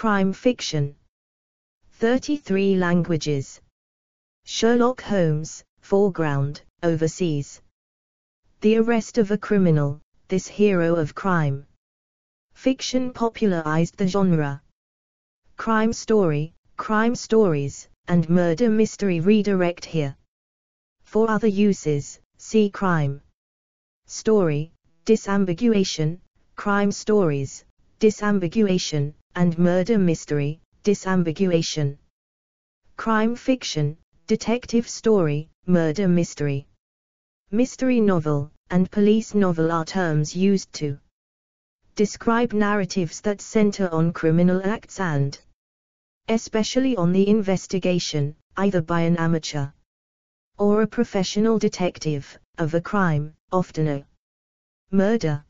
crime fiction. 33 languages. Sherlock Holmes, foreground, overseas. The arrest of a criminal, this hero of crime. Fiction popularized the genre. Crime story, crime stories, and murder mystery redirect here. For other uses, see crime story, disambiguation, crime stories, disambiguation, and murder mystery, disambiguation. Crime fiction, detective story, murder mystery. Mystery novel, and police novel are terms used to describe narratives that center on criminal acts and especially on the investigation, either by an amateur or a professional detective, of a crime, often a murder.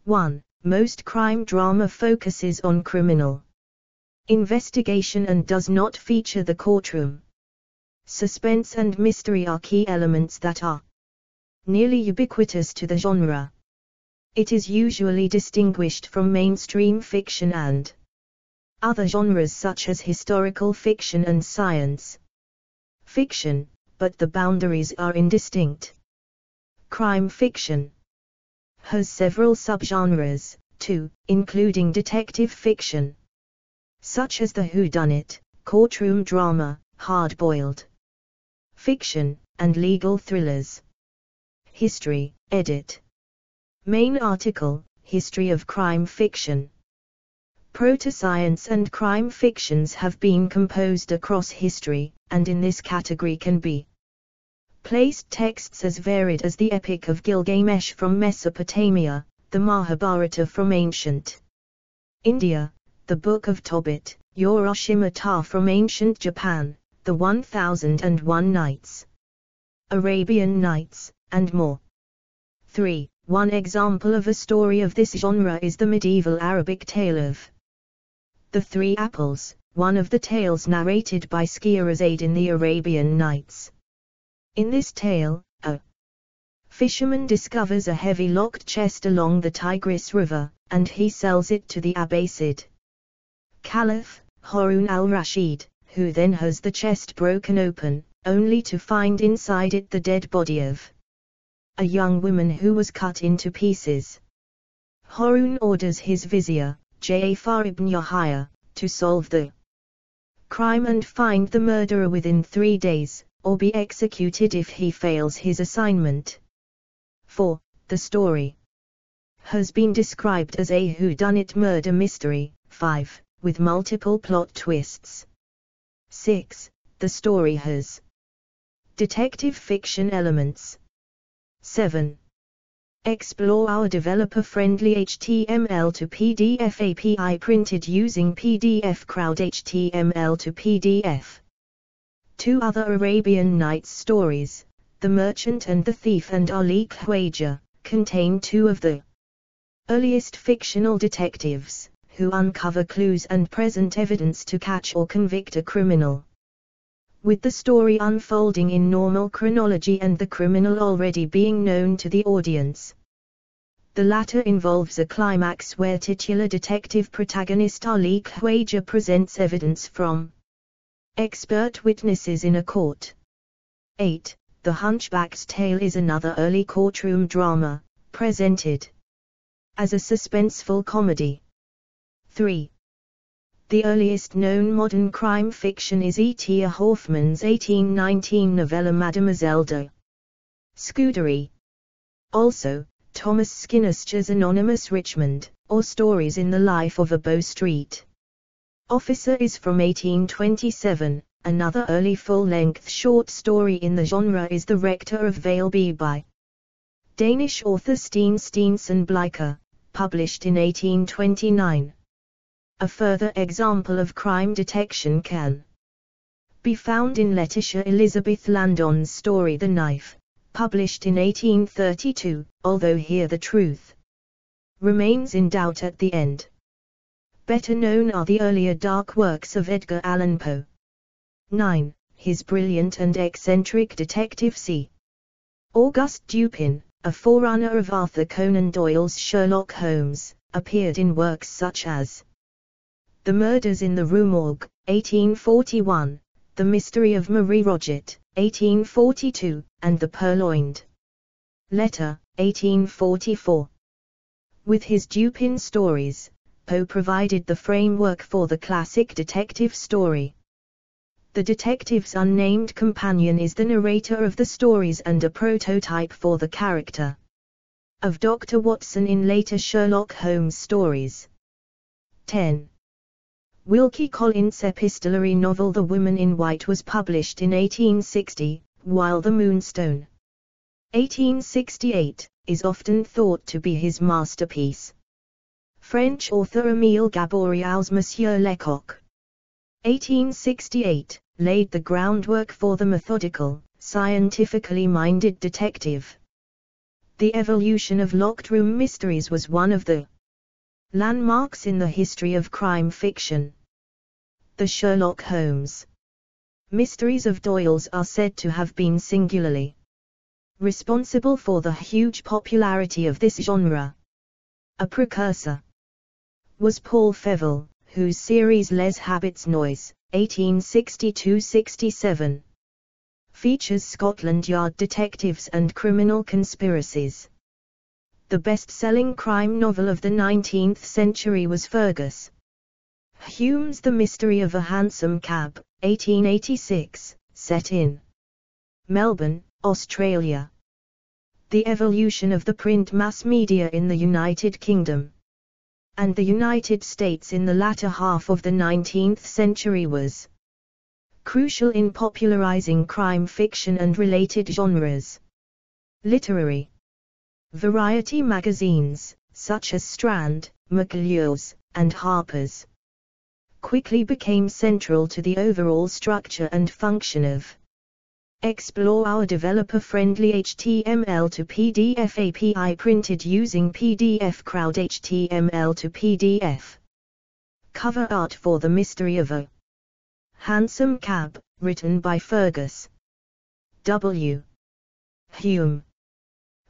1. Most crime drama focuses on criminal investigation and does not feature the courtroom. Suspense and mystery are key elements that are nearly ubiquitous to the genre. It is usually distinguished from mainstream fiction and other genres such as historical fiction and science fiction, but the boundaries are indistinct. Crime fiction has several subgenres, too, including detective fiction, such as the whodunit, courtroom drama, hard-boiled fiction, and legal thrillers. History, edit. Main article, History of Crime Fiction. Proto-science and crime fictions have been composed across history, and in this category can be placed texts as varied as the Epic of Gilgamesh from Mesopotamia, the Mahabharata from ancient India, the Book of Tobit, Urashima Ta from ancient Japan, the 1001 Nights, Arabian Nights, and more. 3. One example of a story of this genre is the medieval Arabic tale of the Three Apples, one of the tales narrated by Scheherazade in the Arabian Nights. In this tale, a fisherman discovers a heavy locked chest along the Tigris River, and he sells it to the Abbasid Caliph, Harun al-Rashid, who then has the chest broken open, only to find inside it the dead body of a young woman who was cut into pieces. Harun orders his vizier, Ja'far ibn Yahya, to solve the crime and find the murderer within 3 days, or be executed if he fails his assignment. 4. The story has been described as a whodunit murder mystery. 5. With multiple plot twists. 6. The story has detective fiction elements. 7. Explore our developer-friendly HTML to PDF API printed using PDF Crowd HTML to PDF. 2 other Arabian Nights stories, The Merchant and the Thief and Ali Khwaja, contain 2 of the earliest fictional detectives, who uncover clues and present evidence to catch or convict a criminal, with the story unfolding in normal chronology and the criminal already being known to the audience. The latter involves a climax where titular detective protagonist Ali Khwaja presents evidence from expert witnesses in a court. 8. The Hunchback's Tale is another early courtroom drama, presented as a suspenseful comedy. 3. The earliest known modern crime fiction is E.T.A. Hoffmann's 1819 novella Mademoiselle de Scudéry. Also, Thomas Skinner's Anonymous Richmond, or Stories in the Life of a Bow Street Officer is from 1827. Another early full-length short story in the genre is The Rector of Valeby by Danish author Steen Steensen Blicher, published in 1829. A further example of crime detection can be found in Letitia Elizabeth Landon's story The Knife, published in 1832, although here the truth remains in doubt at the end. Better known are the earlier dark works of Edgar Allan Poe. 9. His brilliant and eccentric detective C. Auguste Dupin, a forerunner of Arthur Conan Doyle's Sherlock Holmes, appeared in works such as The Murders in the Rue Morgue, 1841, The Mystery of Marie Roget, 1842, and The Purloined Letter, 1844. With his Dupin stories, Poe provided the framework for the classic detective story. The detective's unnamed companion is the narrator of the stories and a prototype for the character of Dr. Watson in later Sherlock Holmes stories. 10. Wilkie Collins' epistolary novel The Woman in White was published in 1860, while The Moonstone, 1868, is often thought to be his masterpiece. French author Émile Gaboriau's Monsieur Lecoq, 1868, laid the groundwork for the methodical, scientifically minded detective. The evolution of locked room mysteries was one of the landmarks in the history of crime fiction. The Sherlock Holmes mysteries of Doyle's are said to have been singularly responsible for the huge popularity of this genre. A precursor was Paul Fevell, whose series Les Habits Noise, 1862-67, features Scotland Yard detectives and criminal conspiracies. The best-selling crime novel of the 19th century was Fergus Hume's The Mystery of a Hansom Cab, 1886, set in Melbourne, Australia. The evolution of the print mass media in the United Kingdom and the United States in the latter half of the 19th century was crucial in popularizing crime fiction and related genres. Literary variety magazines, such as Strand, McClure's, and Harper's, quickly became central to the overall structure and function of Explore our developer-friendly HTML to PDF API printed using PDF Crowd HTML to PDF. Cover art for The Mystery of a Hansom Cab, written by Fergus W. Hume.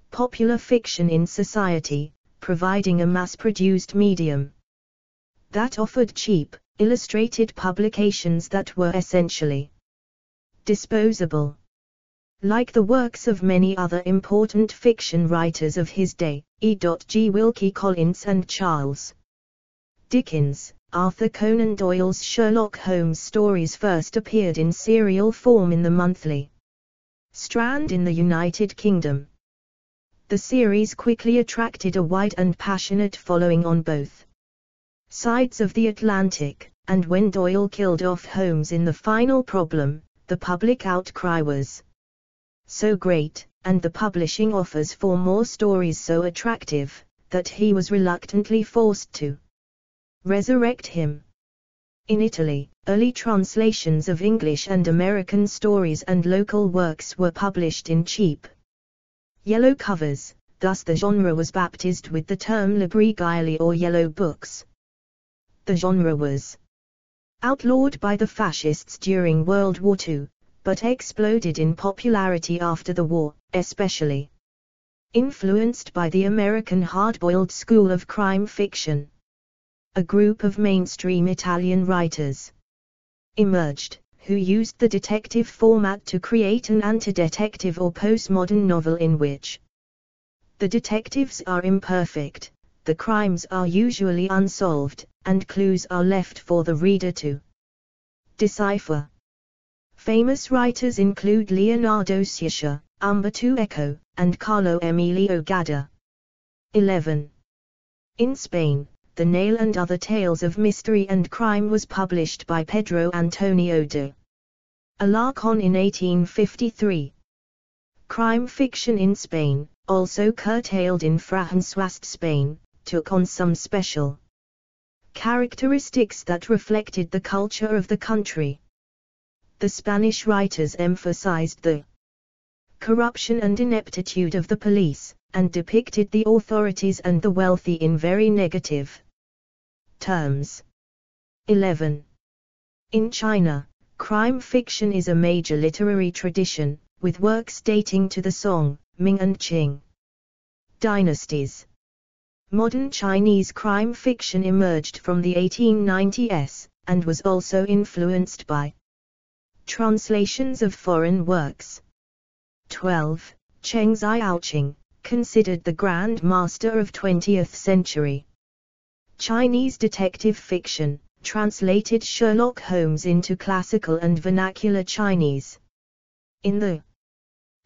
Popular fiction in society, providing a mass-produced medium that offered cheap, illustrated publications that were essentially disposable. Like the works of many other important fiction writers of his day, E.G. Wilkie Collins and Charles Dickens, Arthur Conan Doyle's Sherlock Holmes stories first appeared in serial form in the monthly Strand in the United Kingdom. The series quickly attracted a wide and passionate following on both sides of the Atlantic, and when Doyle killed off Holmes in The Final Problem, the public outcry was so great, and the publishing offers for more stories so attractive, that he was reluctantly forced to resurrect him. In Italy, early translations of English and American stories and local works were published in cheap yellow covers, thus the genre was baptized with the term libri gialli or yellow books. The genre was outlawed by the fascists during World War II, but exploded in popularity after the war, especially influenced by the American hard-boiled school of crime fiction. A group of mainstream Italian writers emerged, who used the detective format to create an anti-detective or postmodern novel in which the detectives are imperfect, the crimes are usually unsolved, and clues are left for the reader to decipher. Famous writers include Leonardo Sciascia, Umberto Eco, and Carlo Emilio Gadda. 11. In Spain, The Nail and Other Tales of Mystery and Crime was published by Pedro Antonio de Alarcón in 1853. Crime fiction in Spain, also curtailed in Francoist Spain, took on some special characteristics that reflected the culture of the country. The Spanish writers emphasized the corruption and ineptitude of the police, and depicted the authorities and the wealthy in very negative terms. 11. In China, crime fiction is a major literary tradition, with works dating to the Song, Ming and Qing dynasties. Modern Chinese crime fiction emerged from the 1890s, and was also influenced by translations of foreign works. 12. Cheng Xiaoqing, considered the Grand Master of 20th century Chinese detective fiction, translated Sherlock Holmes into classical and vernacular Chinese. In the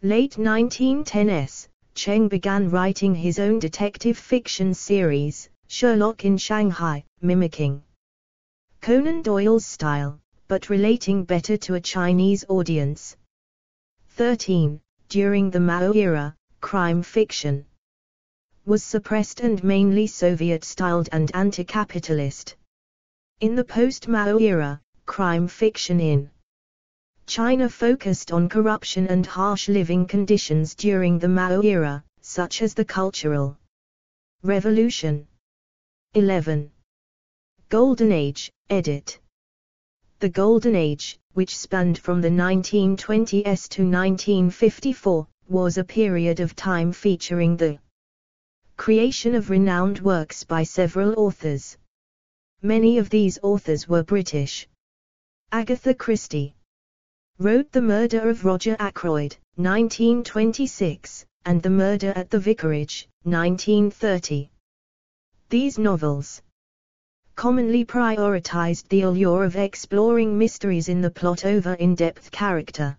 late 1910s, Cheng began writing his own detective fiction series, Sherlock in Shanghai, mimicking Conan Doyle's style, but relating better to a Chinese audience. 13. During the Mao era, crime fiction was suppressed and mainly Soviet-styled and anti-capitalist. In the post-Mao era, crime fiction in China focused on corruption and harsh living conditions during the Mao era, such as the Cultural Revolution. 11. Golden Age, edit. The Golden Age, which spanned from the 1920s to 1954, was a period of time featuring the creation of renowned works by several authors. Many of these authors were British. Agatha Christie wrote The Murder of Roger Ackroyd, 1926, and The Murder at the Vicarage, 1930. These novels commonly prioritized the allure of exploring mysteries in the plot over in-depth character.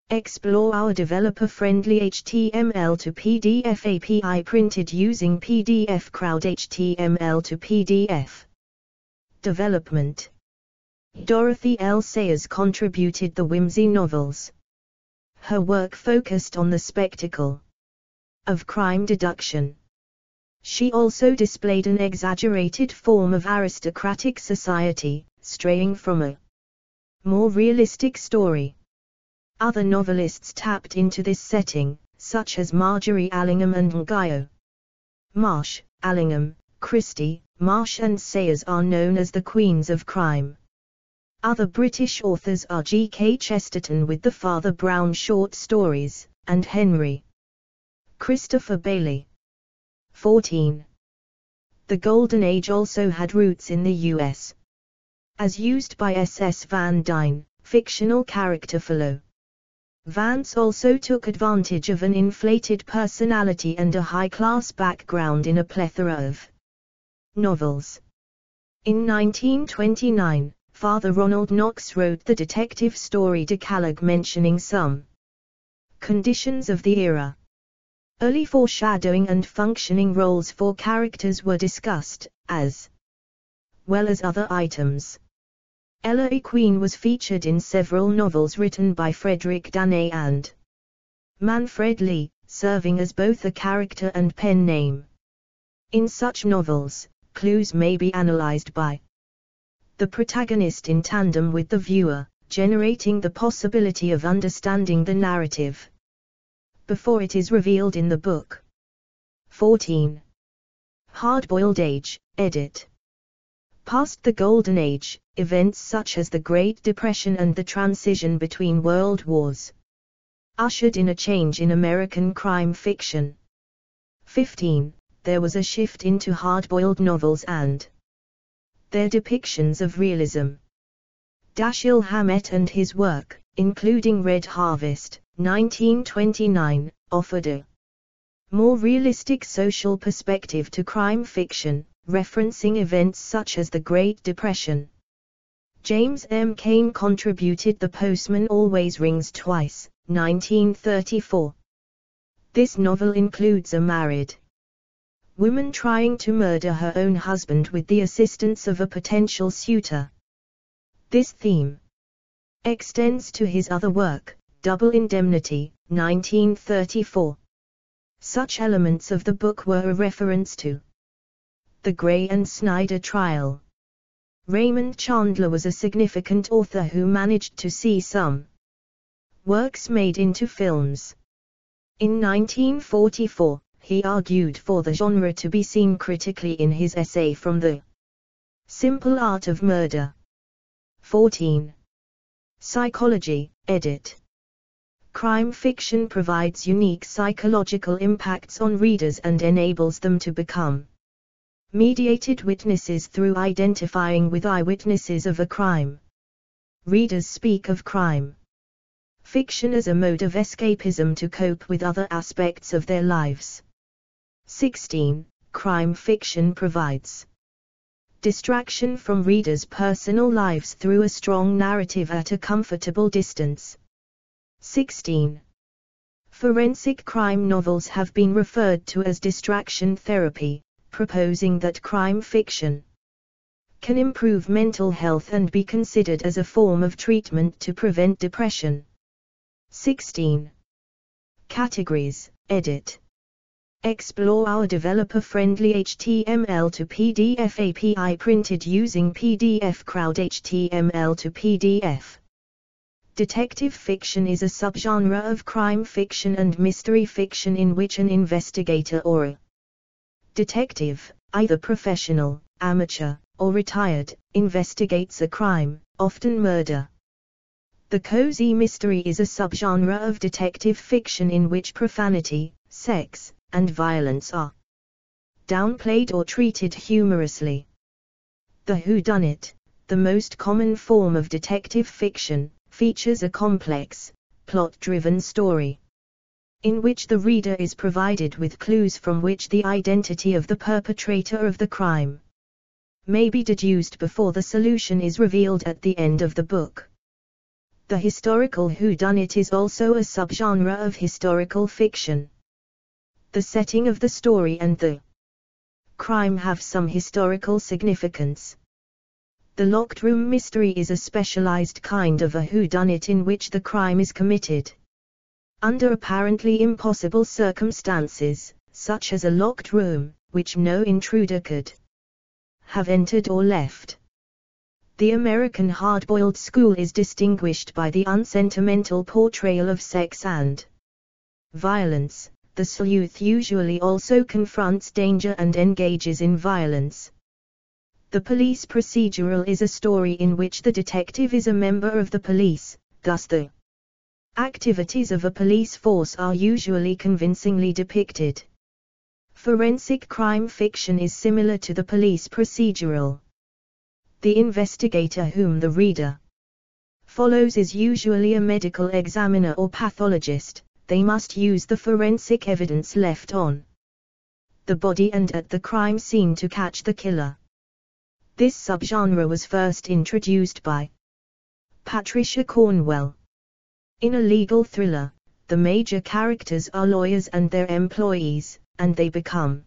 Explore our developer-friendly HTML to PDF API printed using PDF Crowd HTML to PDF. Development. Dorothy L. Sayers contributed the whimsy novels. Her work focused on the spectacle of crime deduction. She also displayed an exaggerated form of aristocratic society, straying from a more realistic story. Other novelists tapped into this setting, such as Marjorie Allingham and Ngaio Marsh. Allingham, Christie, Marsh and Sayers are known as the Queens of Crime. Other British authors are G. K. Chesterton with the Father Brown short stories, and Henry Christopher Bailey. 14. The Golden Age also had roots in the U.S. As used by S.S. Van Dyne, fictional character Philo. Vance also took advantage of an inflated personality and a high-class background in a plethora of novels. In 1929, Father Ronald Knox wrote the detective story Decalogue mentioning some conditions of the era. Early foreshadowing and functioning roles for characters were discussed, as well as other items. Ella E. Queen was featured in several novels written by Frederick Dane and Manfred Lee, serving as both a character and pen name. In such novels, clues may be analyzed by the protagonist in tandem with the viewer, generating the possibility of understanding the narrative before it is revealed in the book. 14. Hard-boiled age, edit. Past the Golden Age, events such as the Great Depression and the transition between world wars ushered in a change in American crime fiction. 15. There was a shift into hard-boiled novels and their depictions of realism. Dashiell Hammett and his work, including Red Harvest, 1929, offered a more realistic social perspective to crime fiction, referencing events such as the Great Depression. James M. Cain contributed The Postman Always Rings Twice, 1934. This novel includes a married woman trying to murder her own husband with the assistance of a potential suitor. This theme extends to his other work, Double Indemnity, 1934. Such elements of the book were a reference to the Gray and Snyder trial. Raymond Chandler was a significant author who managed to see some works made into films. In 1944, he argued for the genre to be seen critically in his essay From the Simple Art of Murder. 14. Psychology, edit. Crime fiction provides unique psychological impacts on readers and enables them to become Mediated witnesses through identifying with eyewitnesses of a crime. Readers speak of crime fiction as a mode of escapism to cope with other aspects of their lives. 16. Crime fiction provides distraction from readers' personal lives through a strong narrative at a comfortable distance. 16. Forensic crime novels have been referred to as distraction therapy, proposing that crime fiction can improve mental health and be considered as a form of treatment to prevent depression. 16. Categories, edit. Explore our developer-friendly HTML to PDF API printed using PDF Crowd HTML to PDF. Detective fiction is a subgenre of crime fiction and mystery fiction in which an investigator or a detective, either professional, amateur, or retired, investigates a crime, often murder. The cozy mystery is a subgenre of detective fiction in which profanity, sex, and violence are downplayed or treated humorously. The whodunit, the most common form of detective fiction, features a complex, plot-driven story in which the reader is provided with clues from which the identity of the perpetrator of the crime may be deduced before the solution is revealed at the end of the book. The historical whodunit is also a subgenre of historical fiction. The setting of the story and the crime have some historical significance. The locked room mystery is a specialized kind of a whodunit in which the crime is committed under apparently impossible circumstances, such as a locked room, which no intruder could have entered or left. The American hard-boiled school is distinguished by the unsentimental portrayal of sex and violence. The sleuth usually also confronts danger and engages in violence. The police procedural is a story in which the detective is a member of the police, thus the activities of a police force are usually convincingly depicted. Forensic crime fiction is similar to the police procedural. The investigator whom the reader follows is usually a medical examiner or pathologist. They must use the forensic evidence left on the body and at the crime scene to catch the killer. This subgenre was first introduced by Patricia Cornwell. In a legal thriller, the major characters are lawyers and their employees, and they become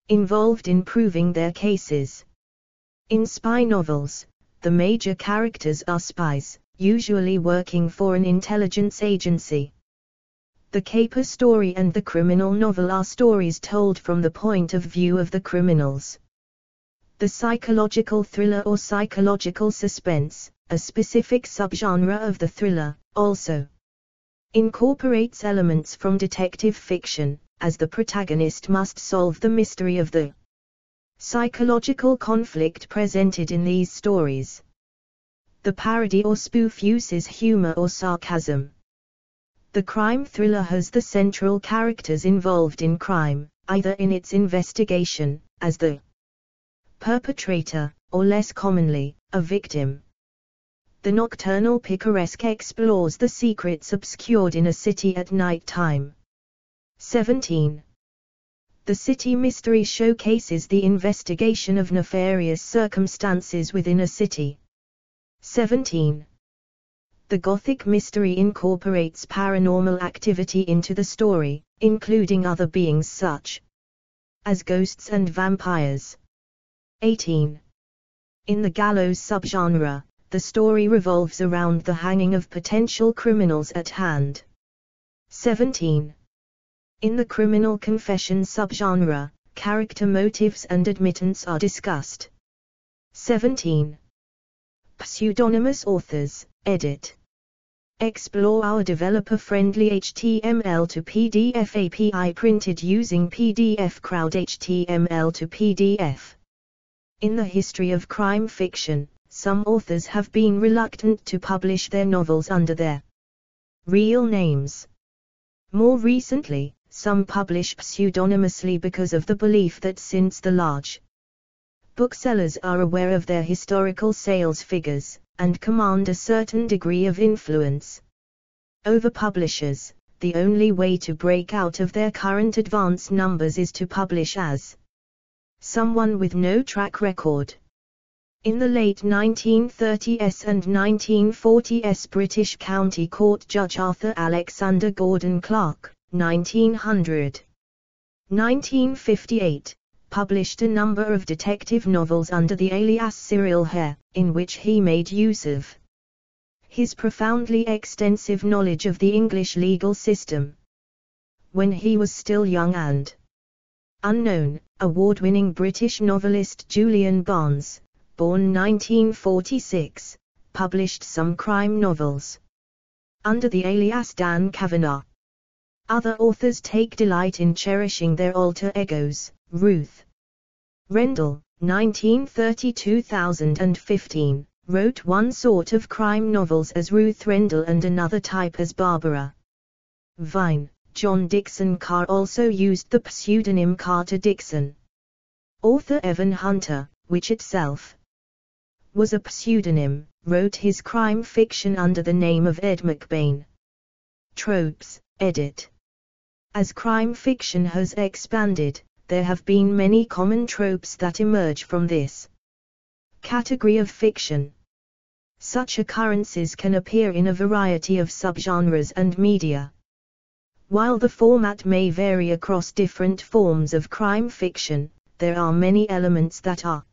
involved in proving their cases. In spy novels, the major characters are spies, usually working for an intelligence agency. The caper story and the criminal novel are stories told from the point of view of the criminals. The psychological thriller or psychological suspense, a specific subgenre of the thriller, also incorporates elements from detective fiction, as the protagonist must solve the mystery of the psychological conflict presented in these stories. The parody or spoof uses humor or sarcasm. The crime thriller has the central characters involved in crime, either in its investigation, as the perpetrator, or less commonly, a victim. The nocturnal picaresque explores the secrets obscured in a city at night time. 17. The city mystery showcases the investigation of nefarious circumstances within a city. 17. The Gothic mystery incorporates paranormal activity into the story, including other beings such as ghosts and vampires. 18. In the gallows subgenre, the story revolves around the hanging of potential criminals at hand. 17. In the criminal confession subgenre, character motives and admittance are discussed. 17. Pseudonymous authors, edit. Explore our developer-friendly HTML to PDF API printed using PDF Crowd HTML to PDF. In the history of crime fiction, some authors have been reluctant to publish their novels under their real names. More recently, some publish pseudonymously because of the belief that since the large Booksellers are aware of their historical sales figures, and command a certain degree of influence over publishers. The only way to break out of their current advance numbers is to publish as someone with no track record. In the late 1930s and 1940s, British County Court Judge Arthur Alexander Gordon Clark, 1958, published a number of detective novels under the alias Cyril Hare, in which he made use of his profoundly extensive knowledge of the English legal system. When he was still young and unknown, award-winning British novelist Julian Barnes, born 1946, published some crime novels under the alias Dan Kavanagh. Other authors take delight in cherishing their alter egos. Ruth Rendell, 1930-2015, wrote one sort of crime novels as Ruth Rendell and another type as Barbara Vine. John Dixon Carr also used the pseudonym Carter Dixon. Author Evan Hunter, which itself was a pseudonym, wrote his crime fiction under the name of Ed McBain. Tropes, edit. As crime fiction has expanded, there have been many common tropes that emerge from this category of fiction. Such occurrences can appear in a variety of subgenres and media. While the format may vary across different forms of crime fiction, there are many elements that are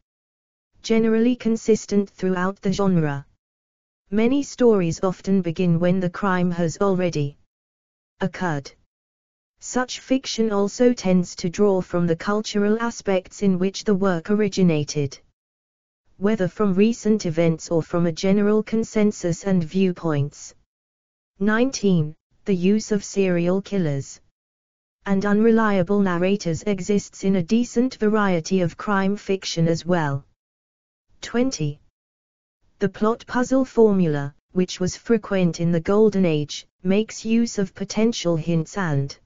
generally consistent throughout the genre. Many stories often begin when the crime has already occurred. Such fiction also tends to draw from the cultural aspects in which the work originated, whether from recent events or from a general consensus and viewpoints. 19. The use of serial killers and unreliable narrators exists in a decent variety of crime fiction as well. 20. The plot puzzle formula, which was frequent in the Golden Age, makes use of potential hints and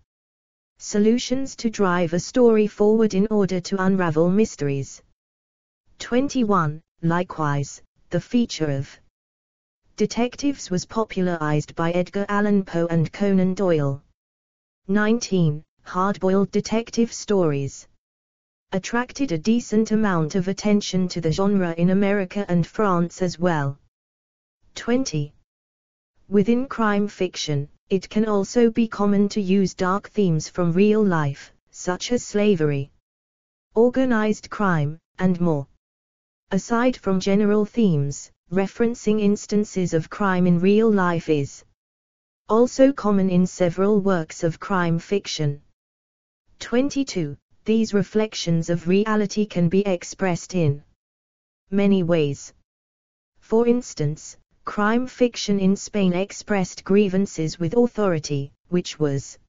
solutions to drive a story forward in order to unravel mysteries. 21. Likewise, the feature of detectives was popularized by Edgar Allan Poe and Conan Doyle. 19. Hard-boiled detective stories attracted a decent amount of attention to the genre in America and France as well. 20. Within crime fiction, it can also be common to use dark themes from real life, such as slavery, organized crime, and more. Aside from general themes, referencing instances of crime in real life is also common in several works of crime fiction. 22. These reflections of reality can be expressed in many ways. For instance, crime fiction in Spain expressed grievances with authority, which was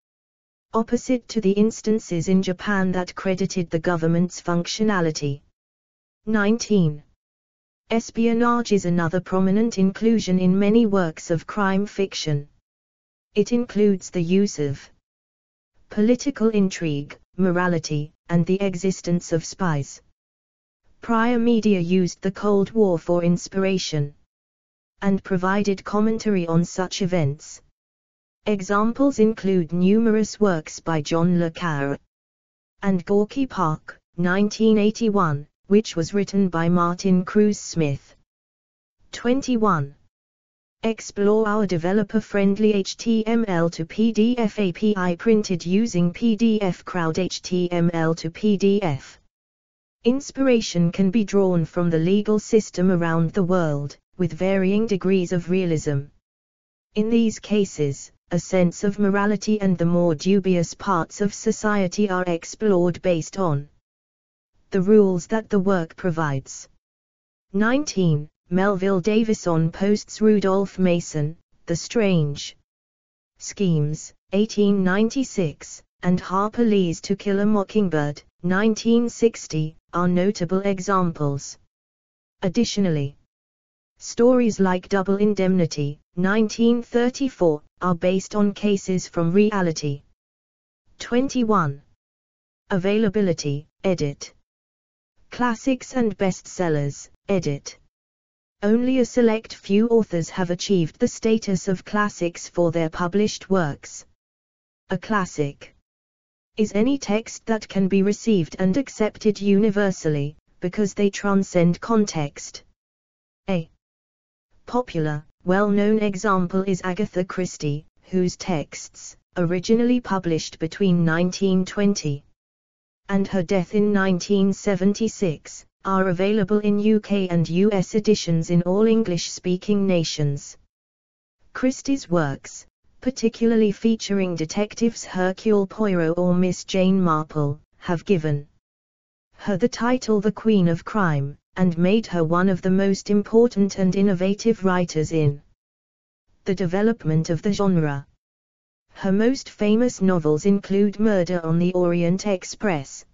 opposite to the instances in Japan that credited the government's functionality. 19. Espionage is another prominent inclusion in many works of crime fiction. It includes the use of political intrigue, morality, and the existence of spies. Prior media used the Cold War for inspiration and provided commentary on such events. Examples include numerous works by John le Carré and Gorky Park, 1981, which was written by Martin Cruz Smith. 21. Explore our developer-friendly HTML to PDF API printed using PDF Crowd HTML to PDF. Inspiration can be drawn from the legal system around the world, with varying degrees of realism. In these cases, a sense of morality and the more dubious parts of society are explored based on the rules that the work provides. 19. Melville Davison posts Rudolph Mason, The Strange Schemes, 1896, and Harper Lee's To Kill a Mockingbird, 1960, are notable examples. Additionally, stories like Double Indemnity, 1934, are based on cases from reality. 21. Availability, edit. Classics and bestsellers, edit. Only a select few authors have achieved the status of classics for their published works. A classic is any text that can be received and accepted universally, because they transcend context. A popular, well-known example is Agatha Christie, whose texts, originally published between 1920 and her death in 1976, are available in UK and US editions in all English-speaking nations. Christie's works, particularly featuring detectives Hercule Poirot or Miss Jane Marple, have given her the title the Queen of Crime, and made her one of the most important and innovative writers in the development of the genre. Her most famous novels include Murder on the Orient Express,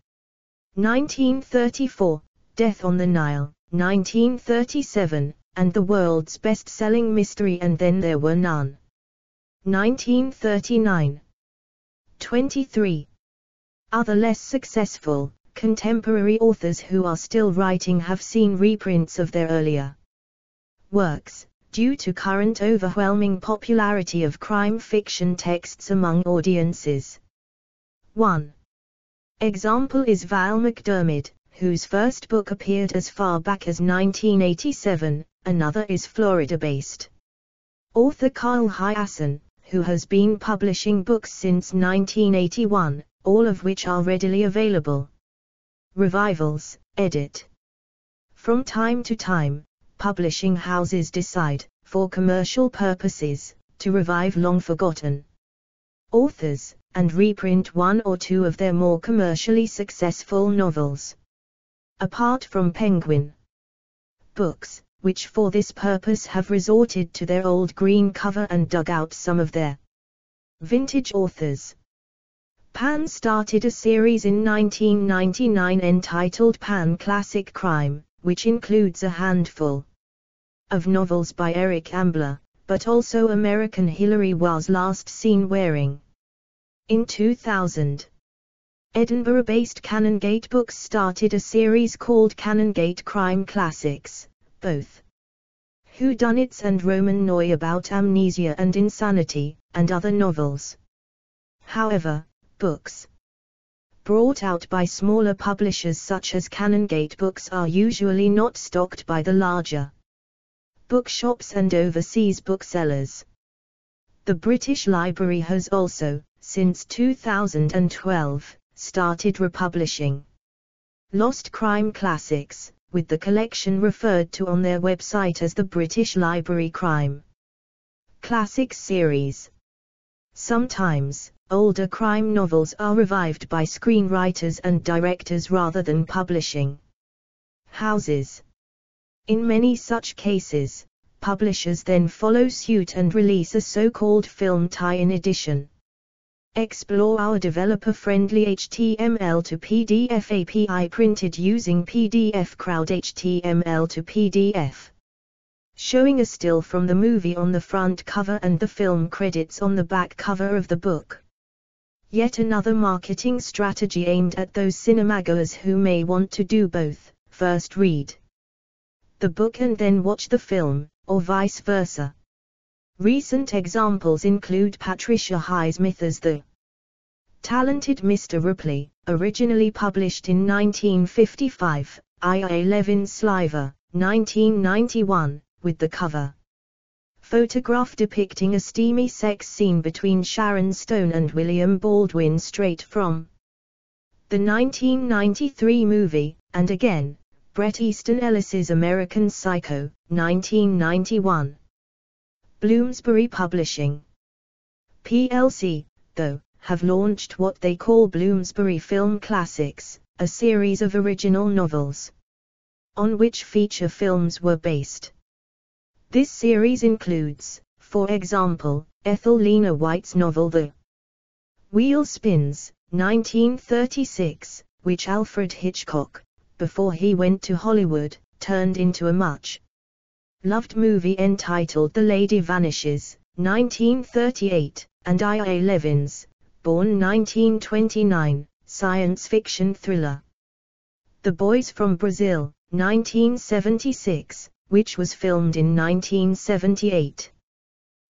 1934, Death on the Nile, 1937, and the world's best-selling mystery And Then There Were None, 1939. 23. Other less successful, contemporary authors who are still writing have seen reprints of their earlier works, due to current overwhelming popularity of crime fiction texts among audiences. 1 example is Val McDermid, whose first book appeared as far back as 1987, another is Florida-based author Kyle Hyacin, who has been publishing books since 1981, all of which are readily available. Revivals, edit. From time to time, publishing houses decide, for commercial purposes, to revive long-forgotten authors, and reprint one or two of their more commercially successful novels. Apart from Penguin Books, which for this purpose have resorted to their old green cover and dug out some of their vintage authors. Pan started a series in 1999 entitled Pan Classic Crime, which includes a handful of novels by Eric Ambler, but also American Hillary Was Last Seen Wearing. In 2000, Edinburgh-based Canongate Books started a series called Canongate Crime Classics, both whodunits and Roman Noir about amnesia and insanity, and other novels. However, books brought out by smaller publishers such as Canongate Books are usually not stocked by the larger bookshops and overseas booksellers. The British Library has also, since 2012, started republishing Lost Crime Classics, with the collection referred to on their website as the British Library Crime Classics series. Sometimes, older crime novels are revived by screenwriters and directors rather than publishing houses. In many such cases, publishers then follow suit and release a so-called film tie-in edition. Explore our developer-friendly HTML to PDF API printed using PDF Crowd HTML to PDF. Showing a still from the movie on the front cover and the film credits on the back cover of the book. Yet another marketing strategy aimed at those cinemagoers who may want to do both, first read the book and then watch the film, or vice versa. Recent examples include Patricia Highsmith as the talented Mr. Ripley, originally published in 1955, I.A. Levin Sliver, 1991, with the cover photograph depicting a steamy sex scene between Sharon Stone and William Baldwin straight from the 1993 movie, and again, Bret Easton Ellis's American Psycho, 1991. Bloomsbury Publishing plc, though, have launched what they call Bloomsbury Film Classics, a series of original novels on which feature films were based. This series includes, for example, Ethel Lena White's novel The Wheel Spins, 1936, which Alfred Hitchcock, before he went to Hollywood, turned into a much-loved movie entitled The Lady Vanishes, 1938, and I.A. Levin's, born 1929, science fiction thriller, The Boys from Brazil, 1976, which was filmed in 1978.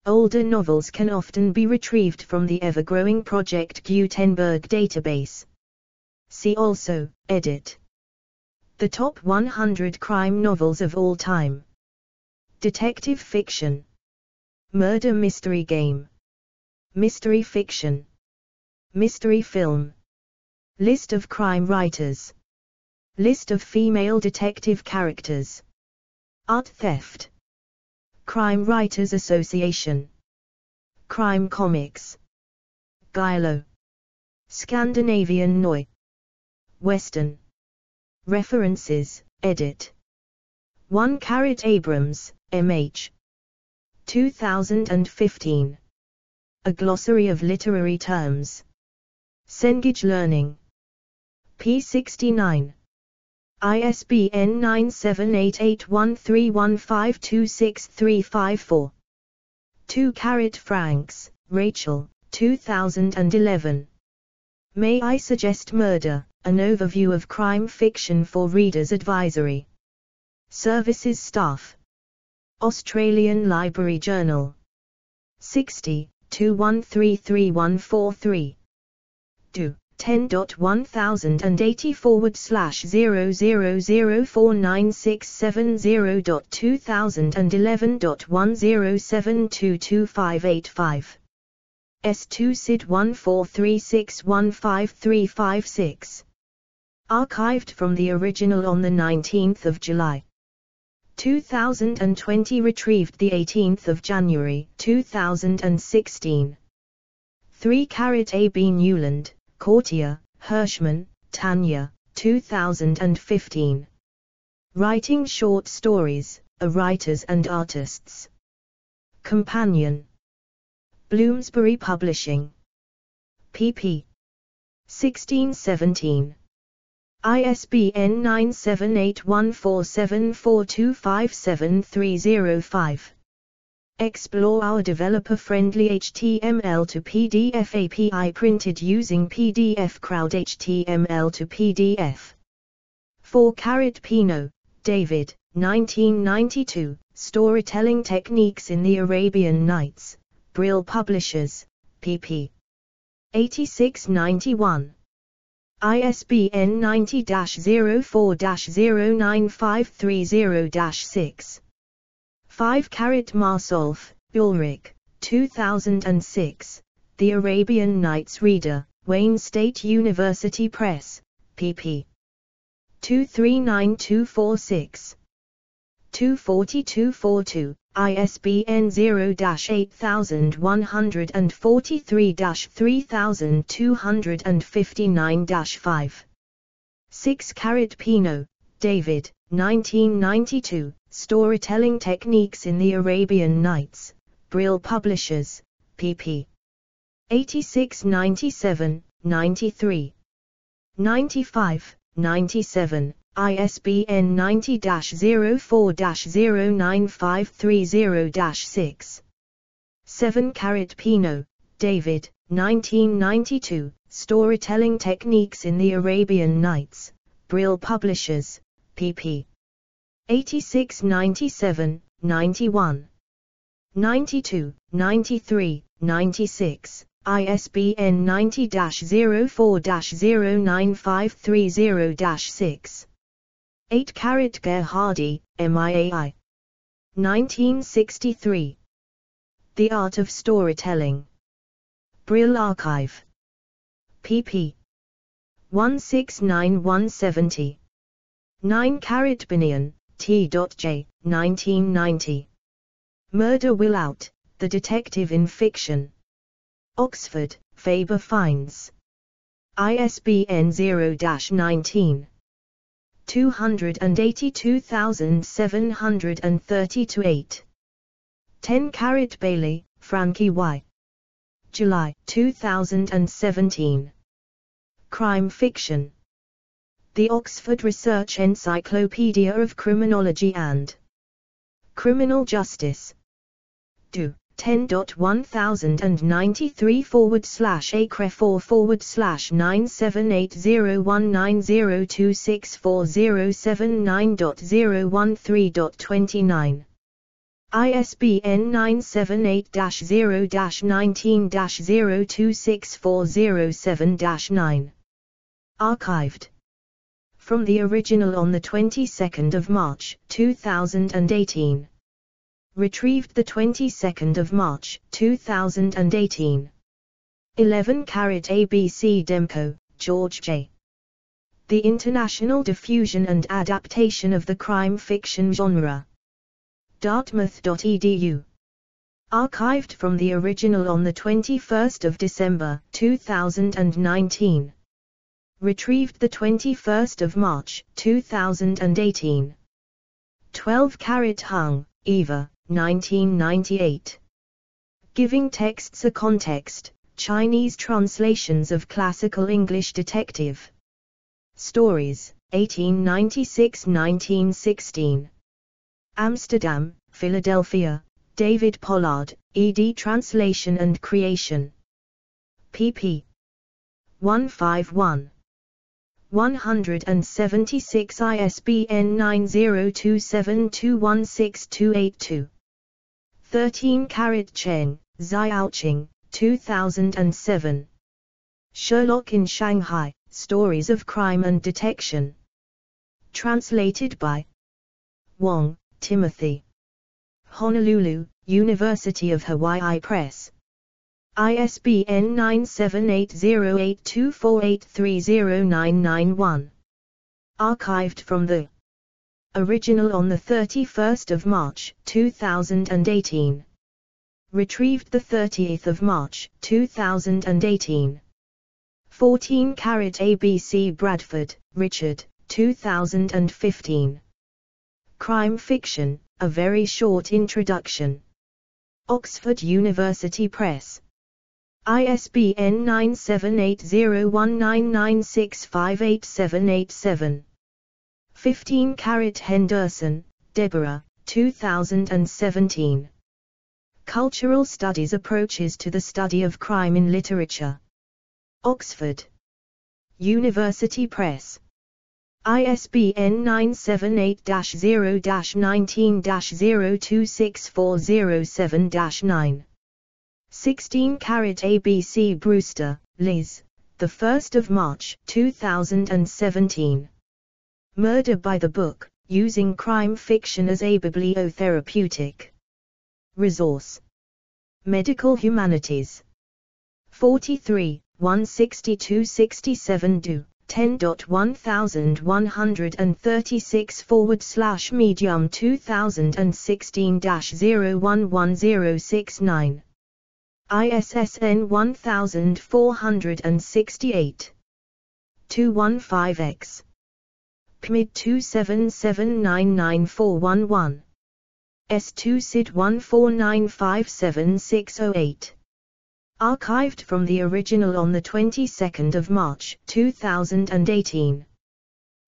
Older novels can often be retrieved from the ever-growing Project Gutenberg database. See also, edit. The top 100 crime novels of all time. Detective fiction. Murder mystery game. Mystery fiction. Mystery film. List of crime writers. List of female detective characters. Art theft. Crime Writers Association. Crime comics. Gilo. Scandinavian Noi. Western. References, edit. 1 Abrams, M.H. 2015. A Glossary of Literary Terms. Cengage Learning. p. 69. ISBN 9788131526354. 2 Franks, Rachel, 2011. May I Suggest Murder? An Overview of Crime Fiction for Readers Advisory. Services Staff. Australian Library Journal. 60, 21334143. Do. 10.1000849670.2011.10722585. S2 SID 1436155356. Archived from the original on the 19th of July 2020, retrieved the 18th of January 2016. 3 A. B. Newland, Courtier, Hirschman, Tanya, 2015. Writing Short Stories, A Writers and Artists. Companion. Bloomsbury Publishing. pp. 16-17. ISBN 9781474257305. Explore our developer-friendly HTML to PDF API printed using PDF Crowd HTML to PDF. 4 Pino, David, 1992, Storytelling Techniques in the Arabian Nights, Brill Publishers, pp. 86-91. ISBN 90-04-09530-6. 5 Marsolf, Ulrich, 2006, The Arabian Nights Reader, Wayne State University Press, pp. 239246. 24242, ISBN 0-8143-3259-5. 6 Pino, David, 1992, Storytelling Techniques in the Arabian Nights, Brill Publishers, pp. 86-97, 93. 95, 97, ISBN 90-04-09530-6. 7 Pino, David, 1992, Storytelling Techniques in the Arabian Nights, Brill Publishers, pp. 86-97, 91. 92, 93, 96, ISBN 90-04-09530-6. 8 Gerhardi, MIAI. 1963. The Art of Storytelling. Brill Archive. pp. 169-170. 9 Binion, T.J., 1990. Murder Will Out, The Detective in Fiction. Oxford, Faber Finds. ISBN 0-19. 282730-8. 10 Bailey, Frankie Y. July 2017. Crime Fiction. The Oxford Research Encyclopedia of Criminology and Criminal Justice. Do. 10.10009784//acre4/1090264079013.29. ISBN 978-0-19-0264007-9. Archived. From the original on the 22nd of March, 2018. Retrieved the 22nd of March, 2018. 11 ABC Demko, George J. The International Diffusion and Adaptation of the Crime Fiction Genre. Dartmouth.edu. Archived from the original on the 21st of December, 2019. Retrieved the 21st of March, 2018. 12 Hung, Eva, 1998. Giving Texts a Context, Chinese Translations of Classical English Detective Stories, 1896-1916. Amsterdam, Philadelphia, David Pollard, ed. Translation and Creation. pp. 151. 176 ISBN 9027216282. 13 Cheng, Xiaoqing, 2007. Sherlock in Shanghai, Stories of Crime and Detection. Translated by Wong, Timothy. Honolulu, University of Hawaii Press. ISBN 9780824830991. Archived from the original on the 31st of March, 2018. Retrieved the 30th of March, 2018. 14 ABC Bradford, Richard, 2015. Crime Fiction, A Very Short Introduction. Oxford University Press. ISBN 9780199658787. 15 Henderson, Deborah, 2017. Cultural Studies Approaches to the Study of Crime in Literature. Oxford University Press. ISBN 978-0-19-0264007-9. 16 ABC Brewster, Liz, 1 March 2017. Murder by the Book, Using Crime Fiction as a Bibliotherapeutic Resource. Medical Humanities. 43, 162-67 do. 10.1136/medium 2016-011069. ISSN 1468. 215X. PMID 277994111. S2 SID 149576608. Archived from the original on the 22nd of March, 2018.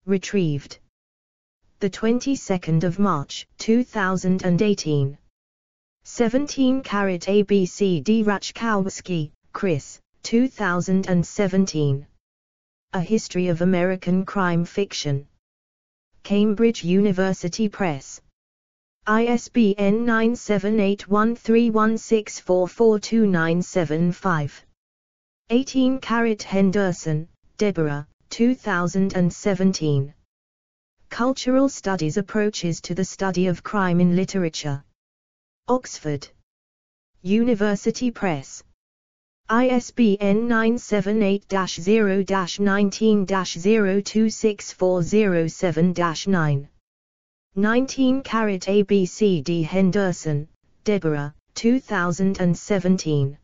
Retrieved the 22nd of March, 2018. 17 ABC D. Rachkowski, Chris, 2017. A History of American Crime Fiction. Cambridge University Press. ISBN 9781316442975. 18 Henderson, Deborah, 2017. Cultural Studies Approaches to the Study of Crime in Literature. Oxford University Press. ISBN 978-0-19-0264007-9. 19 ABC D. Henderson, Deborah, 2017.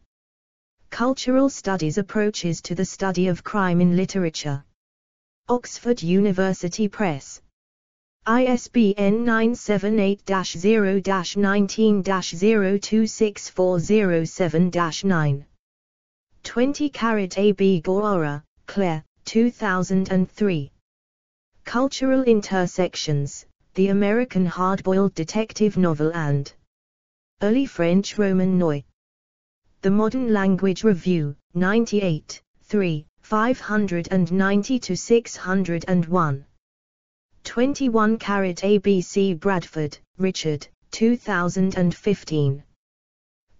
Cultural Studies Approaches to the Study of Crime in Literature. Oxford University Press. ISBN 978-0-19-0264007-9. 20 AB Goora, Claire, 2003. Cultural Intersections, The American Hardboiled Detective Novel and Early French Roman Noi. The Modern Language Review, 98, 3, 590-601. 21 ABC Bradford, Richard, 2015.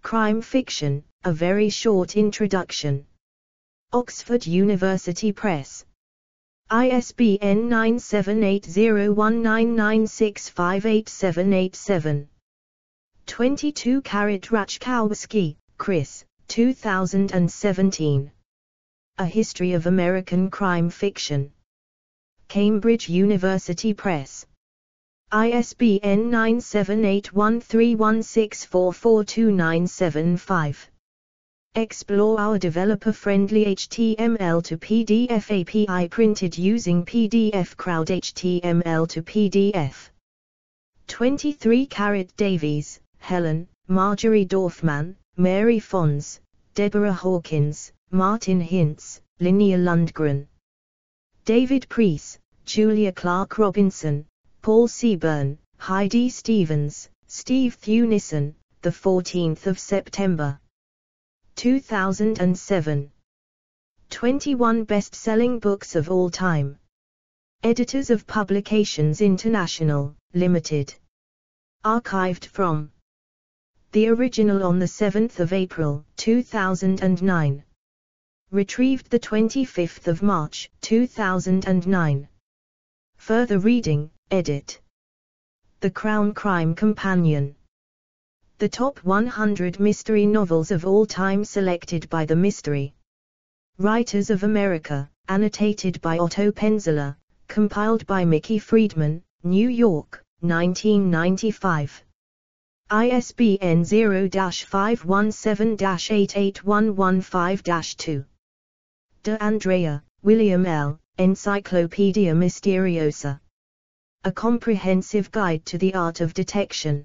Crime Fiction, A Very Short Introduction. Oxford University Press. ISBN 9780199658787. 22 Raczkowski, Chris, 2017. A History of American Crime Fiction. Cambridge University Press. ISBN 9781316442975. Explore our developer-friendly HTML to PDF API printed using PDF Crowd HTML to PDF. 23 Davies, Helen, Marjorie Dorfman, Mary Fons, Deborah Hawkins, Martin Hintz, Linnea Lundgren. David Preece, Julia Clark Robinson, Paul Seaburn, Heidi Stevens, Steve Thunison, 14th of September. 2007. 21 Best-Selling Books of All Time. Editors of Publications International, Limited. Archived from the original on the 7th of April, 2009. Retrieved the 25th of March, 2009. Further reading, edit. The Crown Crime Companion. The top 100 mystery novels of all time selected by the Mystery Writers of America, annotated by Otto Penzler, compiled by Mickey Friedman, New York, 1995. ISBN 0-517-88115-2. De Andrea, William L., Encyclopedia Mysteriosa. A Comprehensive Guide to the Art of Detection.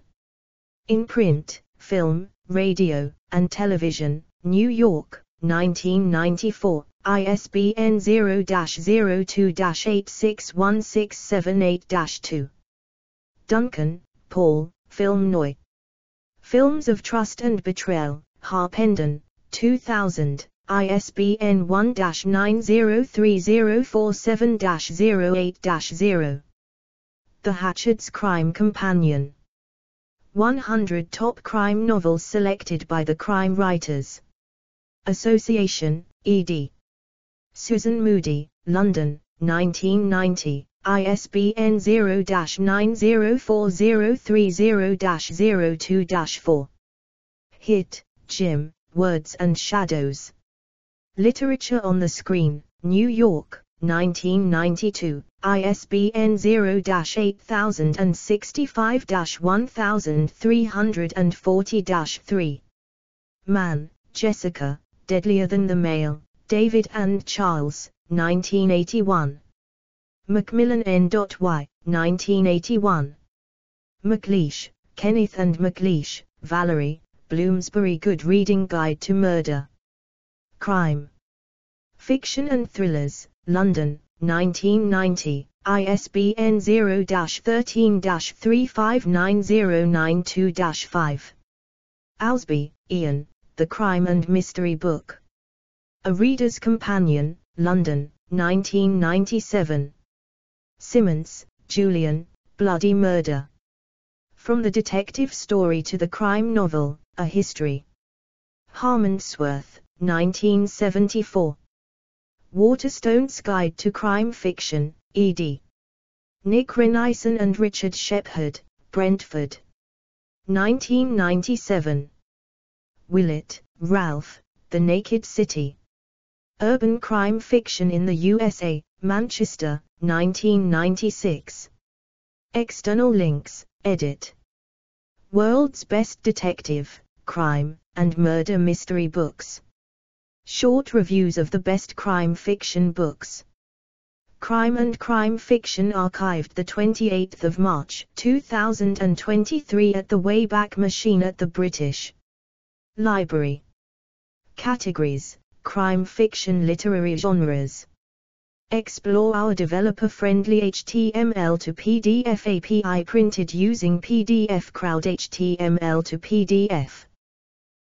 In print, film, radio, and television, New York, 1994, ISBN 0-02-861678-2. Duncan, Paul, Film Noi. Films of Trust and Betrayal, Harpenden, 2000, ISBN 1-903047-08-0. The Hatchet's Crime Companion. 100 Top Crime Novels Selected by the Crime Writers Association, ed. Susan Moody, London, 1990, ISBN 0-904030-02-4. Hitt, Jim, Words and Shadows. Literature on the Screen, New York, 1992, ISBN 0-8065-1340-3. Mann, Jessica, Deadlier Than the Male, David and Charles, 1981. Macmillan N.Y., 1981. McLeish, Kenneth and McLeish, Valerie, Bloomsbury Good Reading Guide to Murder. Crime. Fiction and Thrillers, London, 1990, ISBN 0-13-359092-5. Alsby, Ian, The Crime and Mystery Book. A Reader's Companion, London, 1997. Simmons, Julian, Bloody Murder. From the Detective Story to the Crime Novel, A History. Harmondsworth, 1974. Waterstone's Guide to Crime Fiction, ed. Nick Renison and Richard Shepherd, Brentford. 1997. Willett, Ralph, The Naked City. Urban Crime Fiction in the USA, Manchester, 1996. External links, edit. World's Best Detective, Crime, and Murder Mystery Books. Short reviews of the best crime fiction books. Crime and Crime Fiction archived the 28th of March 2023 at the Wayback Machine at the British Library. Categories: Crime Fiction. Literary genres: Explore our developer-friendly HTML to PDF API printed using PDF Crowd HTML to PDF.